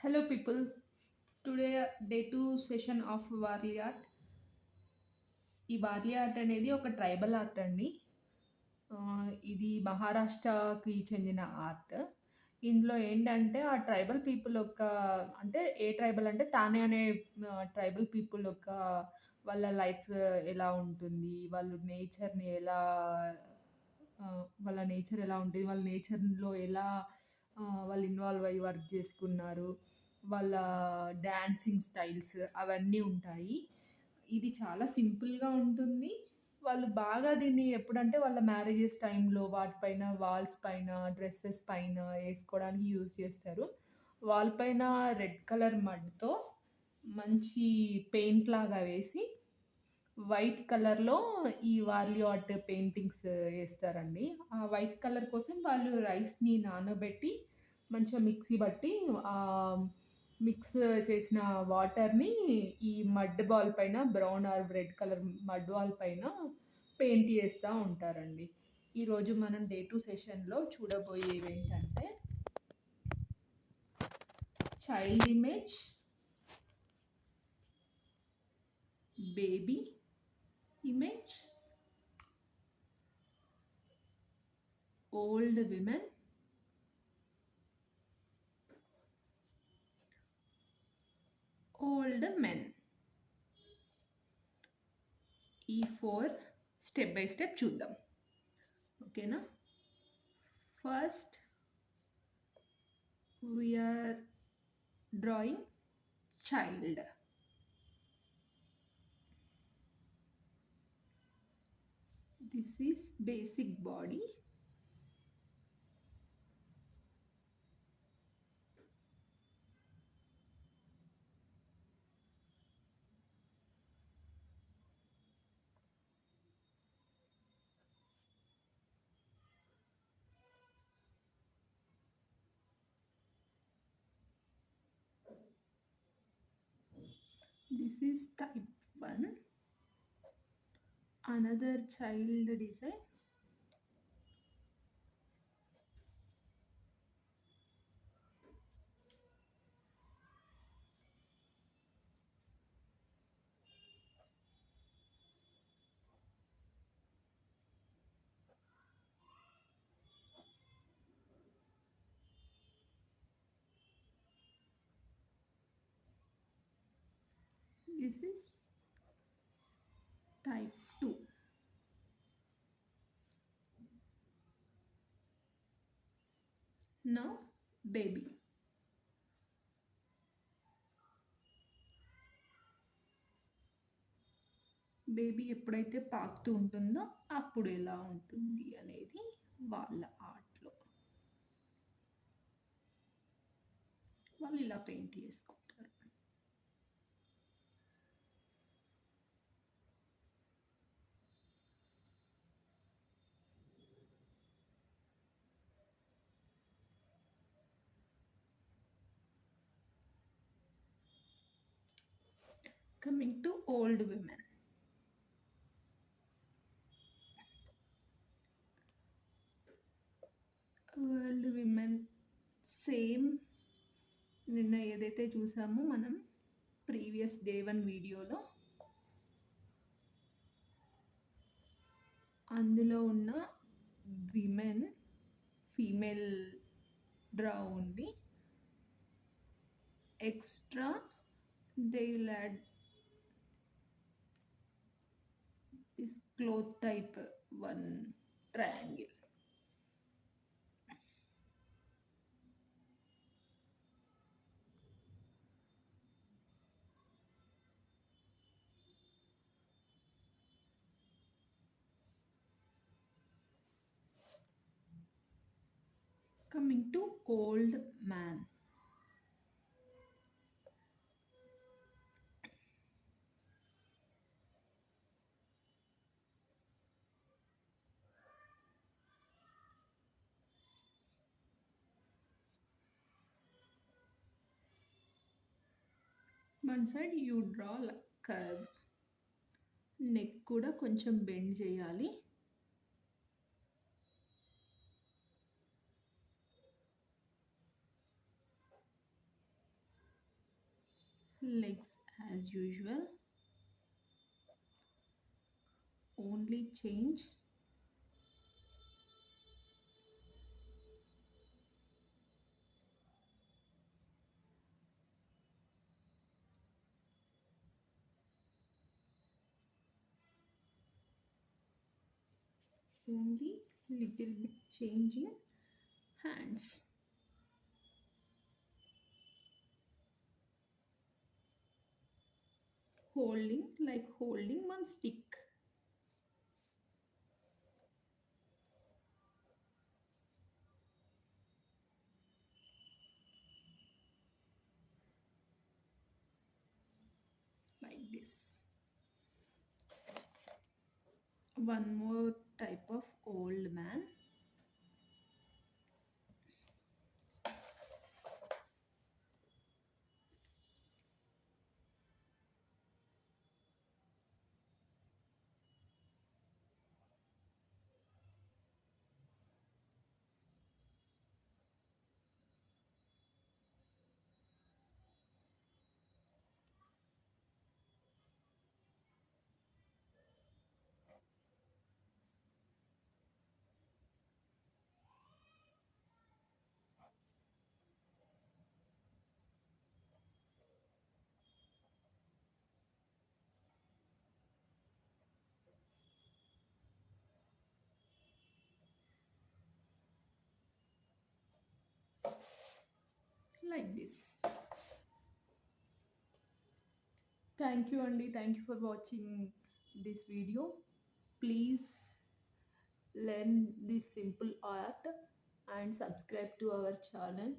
Hello, people. Today, day two session of Varli art. ఈ Warli art అనేది ఒక tribal art అండి. ఇది మహారాష్ట్రకి చెందిన ఆర్ట్. ఇందులో ఏంటంటే, ఆ ట్రైబల్ పీపుల్ యొక్క అంటే ఏ ట్రైబల్ అంటే తానే అనే ట్రైబల్ పీపుల్ యొక్క వాళ్ళ లైఫ్ ఎలా ఉంటుంది, వాళ్ళు నేచర్‌ని ఎలా వాళ్ళ నేచర్ ఎలా ఉంటది, వాళ్ళ నేచర్‌లో ఎలా వాళ్ళు ఇన్వాల్వ్ అయ్యి వర్క్ చేసుకున్నారు, వాళ్ళ డాన్సింగ్ స్టైల్స్ అవన్నీ ఉంటాయి. ఇది చాలా సింపుల్‌గా ఉంటుంది. వాళ్ళు బాగా దీన్ని ఎప్పుడంటే వాళ్ళ మ్యారేజెస్ టైమ్‌లో వాటిపైన వాల్స్ పైన, డ్రెసెస్ పైన ఏసుకోవడానికి యూజ్ చేస్తారు. వాల్ పైన రెడ్ కలర్ మడ్‌తో మంచి పెయింట్ లాగా వేసి, వైట్ కలర్‌లో ఈ వార్లి ఆర్ట్ పెయింటింగ్స్ ఏస్తారండి. ఆ వైట్ కలర్ కోసం వాళ్ళు రైస్‌ని నానబెట్టి, మంచిగా మిక్సీ బట్టి మిక్స్ చేసిన వాటర్‌ని ఈ మడ్ బాల్ పైన brown or red colour mud ball పైన పెయింట్ చేస్తా ఉంటారండి. ఈరోజు మనం డే 2 సెషన్‌లో చూడబోయేవేంటంటే child image, baby image, old women, old men. ఈ 4 స్టెప్ బై స్టెప్ చూద్దాం. ఓకేనా? First we are drawing child. This is basic body. This is type 1. Another child design. This is type 2. Now baby. Baby ఎప్పుడైతే పాకుతూ ఉంటుందో అప్పుడు ఎలా ఉంటుంది అనేది వాళ్ళ ఆర్ట్‌లో. వాళ్ళు ఇలా పెయింట్ చేసుకుంటారు. Coming to old women. Old women same నిన్న ఏదైతే చూసామో మనం ప్రీవియస్ డే 1 వీడియోలో అందులో ఉన్న విమెన్ ఫీమేల్ డ్రా ఉంది. Extra they will add this cloth type one triangle. Coming to old man. One side you draw curve. Neck కూడా కొంచెం bend చేయాలి. Legs as usual, only change only little bit change in hands, holding like holding one stick like this. One more type of old man, like this. Thank you, Andy. Thank you for watching this video. Please learn this simple art and subscribe to our channel.